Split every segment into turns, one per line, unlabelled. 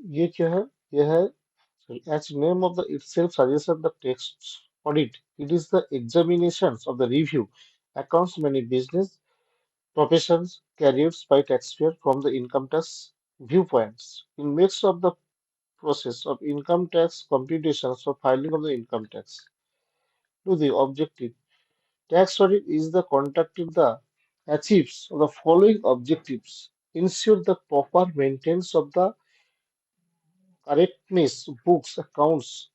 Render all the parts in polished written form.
ये क्या है? यह है sorry, as name of the itself suggests the text audit. It is the examinations of the review accounts many business professions carried by taxpayer from the income tax viewpoints. In midst of the process of income tax computations or filing of the income tax to the objective, tax audit is the conducting the achieves of the following objectives: ensure the proper maintenance of the correctness books, accounts,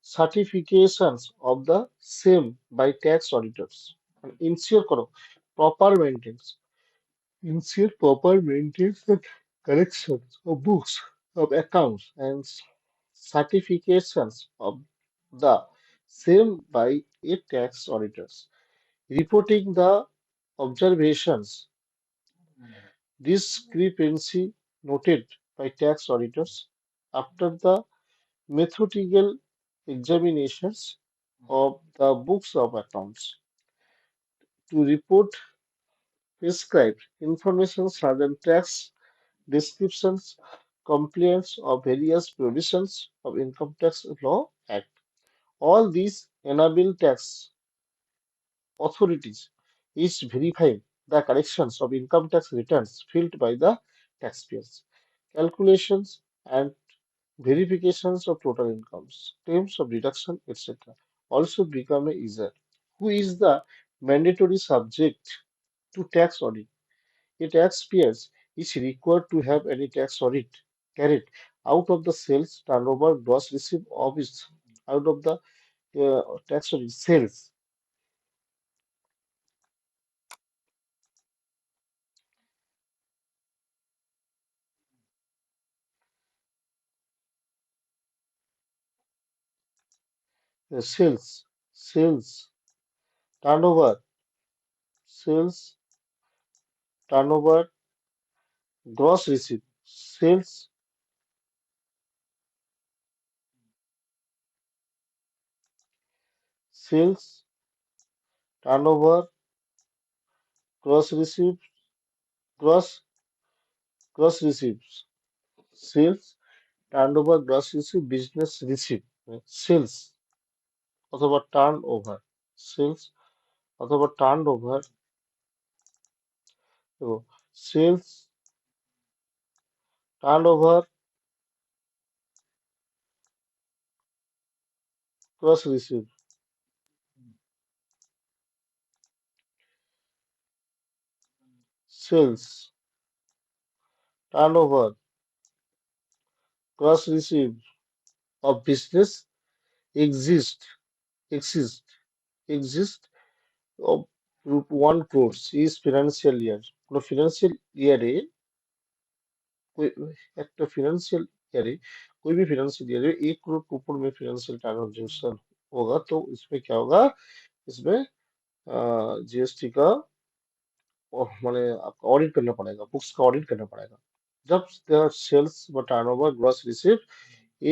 certifications of the same by tax auditors. And ensure proper maintenance. Ensure proper maintenance and corrections of books, of accounts, and certifications of the same by a tax auditors. Reporting the observations, discrepancy noted by tax auditors after the methodical examinations of the books of accounts to report prescribed information such as tax descriptions, compliance of various provisions of Income Tax Law Act. All these enable tax authorities is verifying the corrections of income tax returns filed by the taxpayers, calculations and verifications of total incomes, claims of deduction, etc. also become easier. Who is the mandatory subject to tax audit? A taxpayer is required to have any tax audit carried out of the sales turnover gross receipt of its out of the tax audit sales, sales, sales turnover, sales turnover gross receipt, sales, sales turnover gross receipt, gross gross receipts, sales turnover gross receipt, business receipt, sales অথবা turnover, sales অথবা turnover, sales turnover gross receipt, sales turnover gross receipt of business exist exist exist of रूप 1 crores is financial year কোনো financial year ए कोई একটা financial year ए कोई भी financial year ए 1 crore के ऊपर में financial transaction होगा तो इसमें क्या होगा इसमें जीएसटी का माने आपका ऑडिट करना पड़ेगा बुक्स का ऑडिट करना पड़ेगा जब सेल्स व टर्नओवर ग्रॉस रिसीव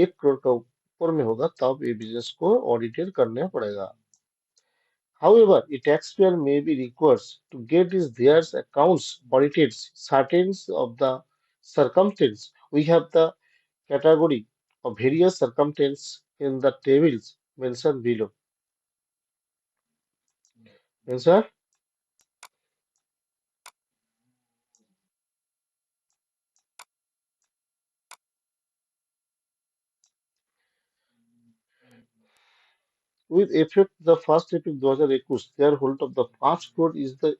1 करोड़ का ऊपर में होगा तब ये बिजनेस को ऑडिटेड करना पड़ेगा. However, a taxpayer may be required to get his their accounts audited certain of the circumstance. We have the category of various circumstances in the tables mentioned below. Answer: with effect the 1st April 2021, their hold of the 5 crore is the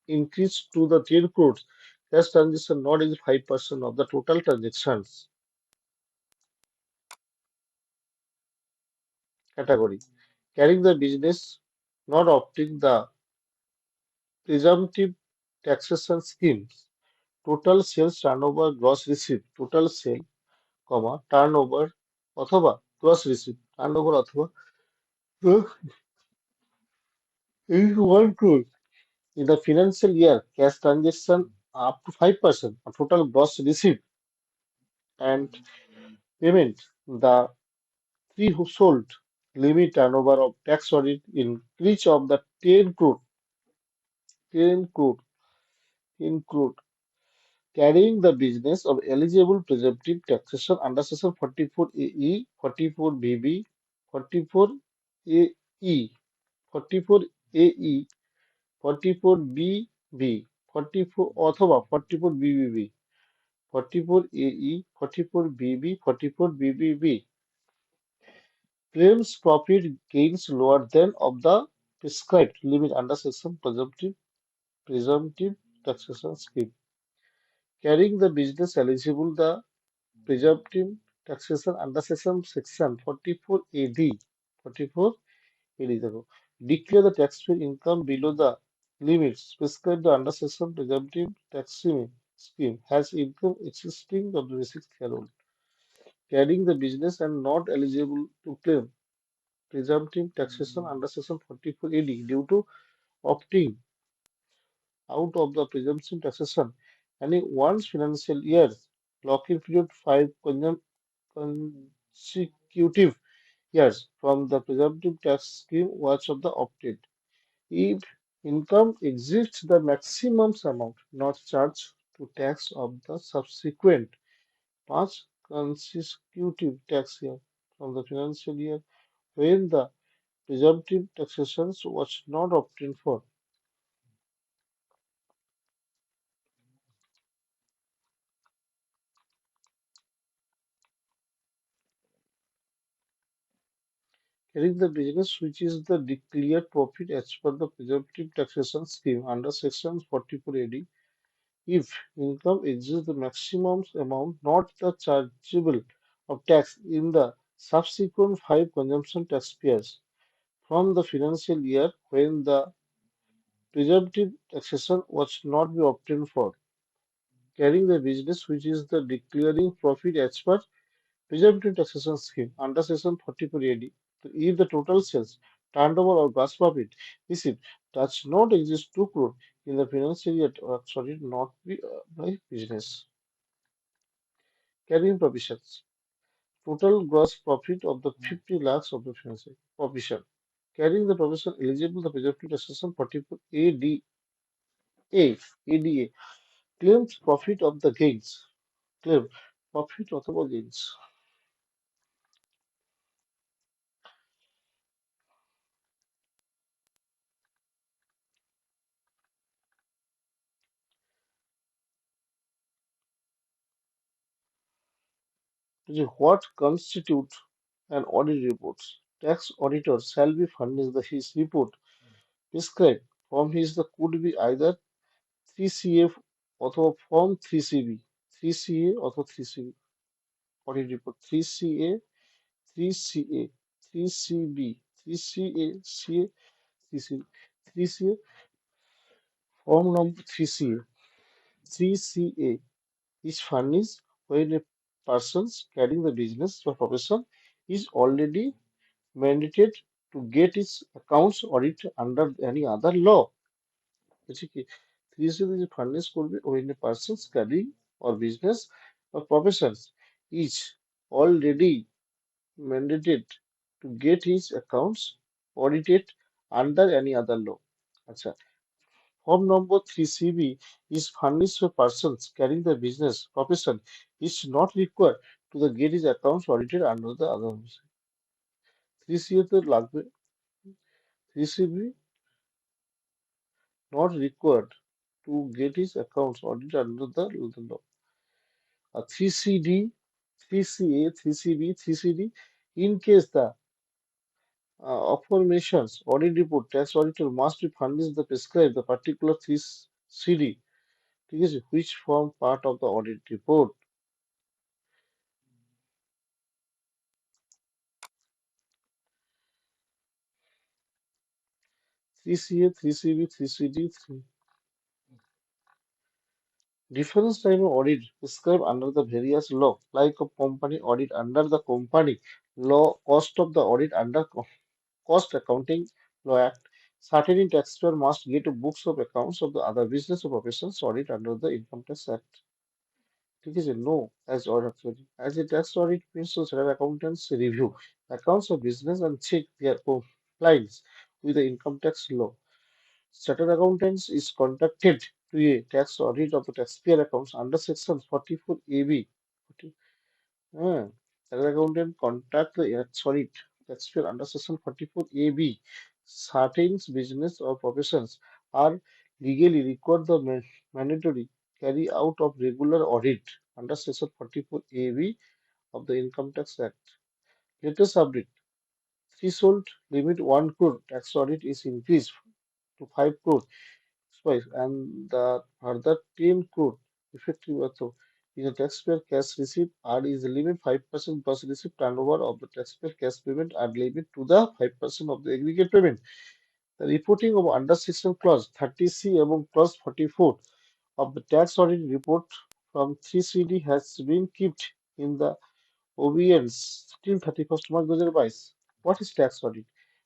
increase to the 10 crores. Cash transaction not is 5% of the total transactions category. Carrying the business not opting the presumptive taxation schemes. Total sales turnover gross receipt. Total sale, turnover অথবা gross receipt. Turnover অথবা is 1 crore. In the financial year, cash transaction up to 5% of total gross receipt and payment. The threshold limit turnover of tax audit in reach of the 10 crore, 10 crore, 10 crore, carrying the business of eligible presumptive taxation under Section 44AE, 44BB, 44AE, 44AE, 44BB, 44 অথবা 44BBB, 44AE, 44BB, 44BBB claims profit gains lower than of the prescribed limit under Section presumptive taxation scheme. Carrying the business eligible the presumptive taxation under section 44 AD 44 AD দেখো, declare the tax-free income below the limits prescribed under section presumptive scheme has income existing of the basic year-old. Carrying the business and not eligible to claim presumptive taxation under section 44 AD due to opting out of the presumption taxation and in one's financial year lock-in period 5 consecutive years from the presumptive tax scheme was of the opted. If income exceeds the maximum amount not charged to tax of the subsequent 5 consecutive tax year from the financial year when the presumptive taxation was not obtained for. Carrying the business which is the declared profit as per the presumptive taxation scheme under section 44 AD if income exceeds the maximum amount not the chargeable of tax in the subsequent 5 consumption taxpayers from the financial year when the presumptive taxation was not be obtained for. Carrying the business which is the declaring profit as per presumptive taxation scheme under section 44 AD. If the total sales, turnover or gross profit received does not exist 2 crore in the financial year, sorry, not be by business. Carrying provisions. Total gross profit of the 50 lakhs of the financial provision. Carrying the provision eligible the presumptive taxation 44 ADA claims profit of the gains. Claim profit অথবা gains. What constitute an audit report? Tax auditor shall be furnished his report prescribed from his the could be either 3CF অথবা form 3CB 3CA অথবা 3CB audit report 3CA 3CA 3CB 3CA CA 3CB 3CA form number 3CA 3CA is furnished when a person carrying the business or profession is already mandated to get its accounts audited under any other law. হচ্ছে কি CSD যে furnace করবে when a person's carrying or business or professions is already mandated to get his accounts audited under any other law. আচ্ছা form number 3CB is furnished for persons carrying the business profession is not required to the get his accounts audited under the other laws. 3CA তে লাগবে 3CB not required to get his accounts audited under the law. 3CD, 3CA, 3CB, 3CD. In case the affirmations audit report, tax auditor must be furnished the prescribed the particular 3CD, which form part of the audit report. Three CA, three CB, three CD, three. Different type of audit prescribed under the various law, like a company audit under the company law, cost of the audit under Cost Accounting Law Act, certain taxpayer must get books of accounts of the other business or professions audit under the Income Tax Act. ঠিক আছে? No, as order sorry. As a tax audit means to certain accountants review accounts of business and check their compliance with the income tax law. Certain accountants is conducted 2A. Tax audit of the taxpayer accounts under Section 44AB. Uh, Tax accountant conduct the tax audit taxpayer under Section 44AB. Certain business or professions are legally required the mandatory carry out of regular audit under Section 44AB of the Income Tax Act. Latest update. Threshold limit 1 crore tax audit is increased to 5 crore twice and the further 10 crore effective also in a taxpayer cash receipt are is limit 5% gross receipt turnover of the taxpayer cash payment and limit to the 5% of the aggregate payment. The reporting of under section clause 30C and clause 44 of the tax audit report from 3CD has been kept in the OBNs till 31st March 2022. What is tax audit?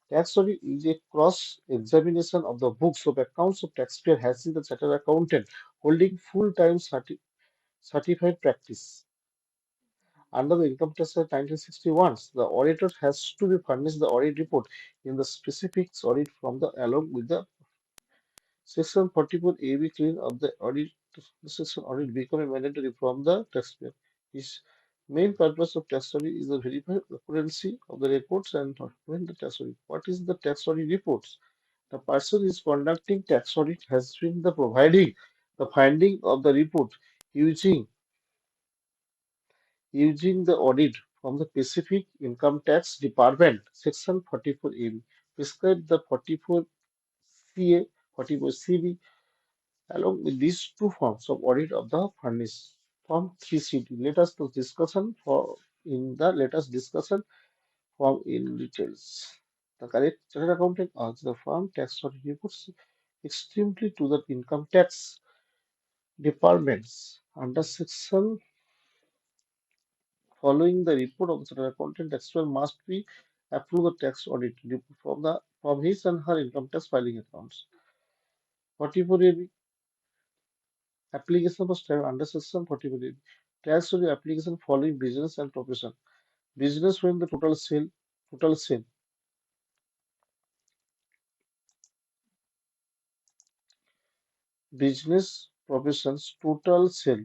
Tax audit is a cross-examination of the books of accounts of taxpayer having the chartered accountant holding full-time certified practice. Under the Income Tax Act 1961, the auditor has to be furnished the audit report in the specifics audit from the along with the Section 44 AB clean of the audit section audit become mandatory from the taxpayer. Its main purpose of tax audit is to verify the accuracy of the reports and document the tax audit. What is the tax audit reports? The person is conducting tax audit has been the providing the finding of the report using using the audit from the specific income tax department section 44 AB prescribe the 44 CA 44 CB along with these two forms of audit of the furnace. Form 3CD. Let us discussion form in details. The correct chartered accountant asks the firm tax audit reports extremely to the income tax departments under section following the report of the chartered accountant taxpayer must be approve the tax audit report from his and her income tax filing accounts. 44 application was time under section 44. Tax on the application following business and profession. Business when the total sale, business professions, total sale.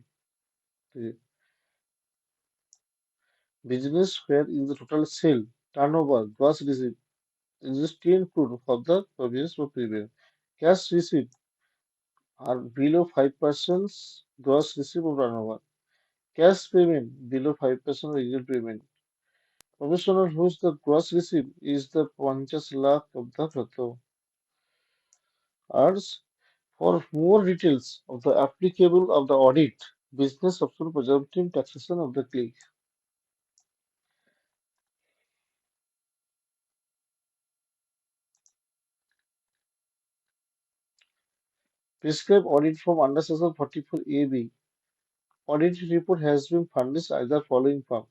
The business where is the total sale, turnover, gross receipt, is 10 crore for the business for previous. Cash receipt are below 5% gross receipt of turnover. Cash payment below 5% regular payment. Professional whose the gross receipt is the 50 lakh of the photo. Ours for more details of the applicable of the audit, business optional presumptive taxation of the click. Prescribed audit from under section 44AB. Audit report has been furnished either following from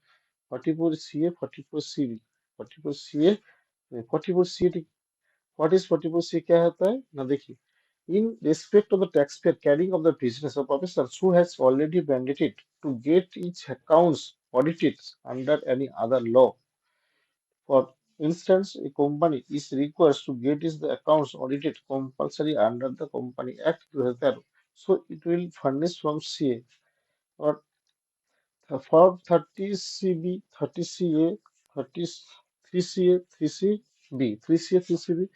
44CA, 44CB. 44CA, 44CA, what is 44CA क्या होता है ना देखिए. In respect of the taxpayer carrying of the business or profession who has already mandated to get its accounts audited under any other law. For instance, a company is required to get its accounts audited compulsory under the Company Act 2013. So it will furnish from CA or Form 30CB, 30CA, 33CA, 3CB, 3CA, 3CB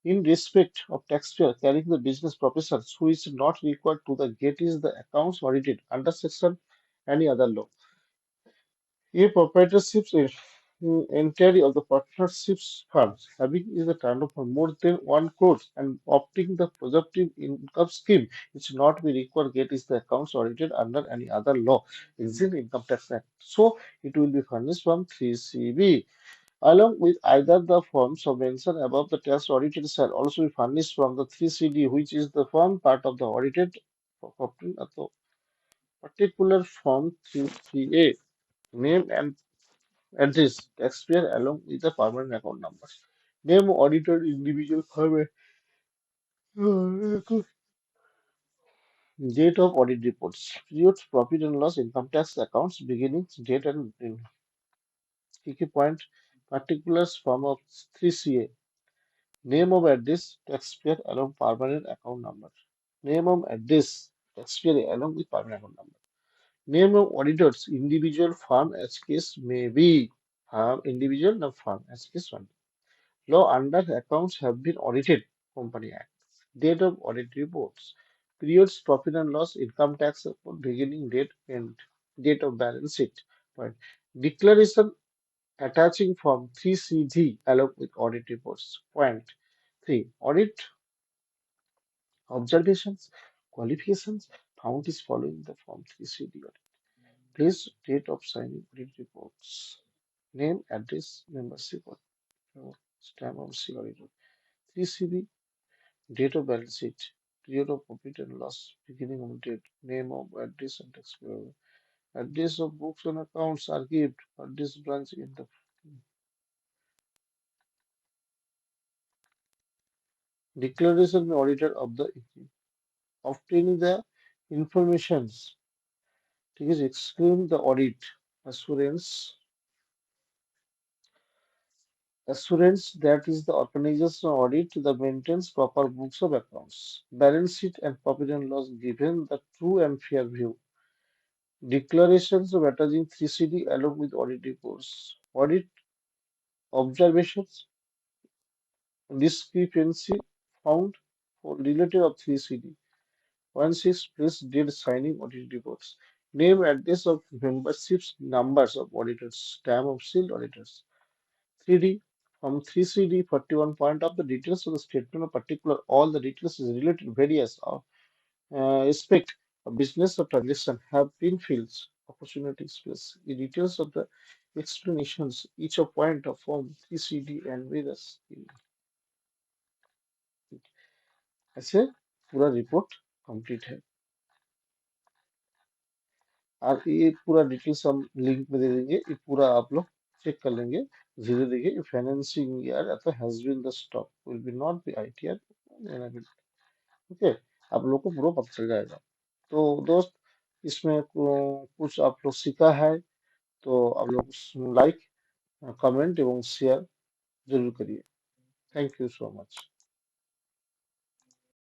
in respect of taxpayer carrying the business professions who is not required to the get is the accounts audited under section any other law. A proprietorships entity of the partnerships firms having is the turnover more than 1 crore and opting the presumptive income scheme which not be required get is the accounts audited under any other law existing income tax act. So it will be furnished from 3CB. Along with either the forms of mentioned above, the tax audited shall also be furnished from the 3CD, which is the form part of the audited particular form 3A. Name and address, taxpayer along with the permanent account numbers. Name of auditor individual firm. Date of audit reports. Period profit and loss income tax accounts beginnings date and key point particulars form of 3CA. Name of address taxpayer along permanent account number. Name of address, taxpayer along with permanent account number. Name of auditors, individual, firm, as case may be. Individual, not firm, as case one. Law under accounts have been audited. Company Act. Date of audit reports. Periods, profit and loss, income tax report, beginning date, end. Date of balance sheet. Point. Declaration attaching Form 3CD along with audit reports. Point 3. Audit observations, qualifications found is following the Form 3CD audit. Place date of signing audit reports. Name, address, membership, stamp of auditor. 3CD, date of balance sheet, period of profit and loss, beginning of date, name of address and taxpayer. Address of books and accounts are given. Address branch in the declaration by auditor of the obtaining the informations. ঠিক আছে, excluding the audit assurance assurance that is the organization audit that maintains proper books of accounts, balance sheet and profit and loss given the true and fair view. Declarations of attaching 3CD along with audit reports. Audit observations, discrepancy found for relative of 3CD. 1/6 plus date signing audit reports. Name, address of memberships, numbers of auditors, stamp of sealed auditors. 3D. From 3CD 41 point of the details of the statement of particular, all the details is related various of aspect of business or transaction have been fields, opportunities plus the details of the explanations, each of point of form 3CD and various ऐसे पूरा report complete है और ये पूरा details हम link में दे देंगे ये पूरा आप लोग चेक कर लेंगे धीरे देखिए फाइनेंसिंग ईयर या तो has been the stock will be not be ITR okay आप लोग को पूरा पता चल जाएगा तो दोस्त इसमें कुछ आप लोग सीखा है तो आप लोग लाइक कमेंट एवं शेयर जरूर करिए थैंक यू सो मच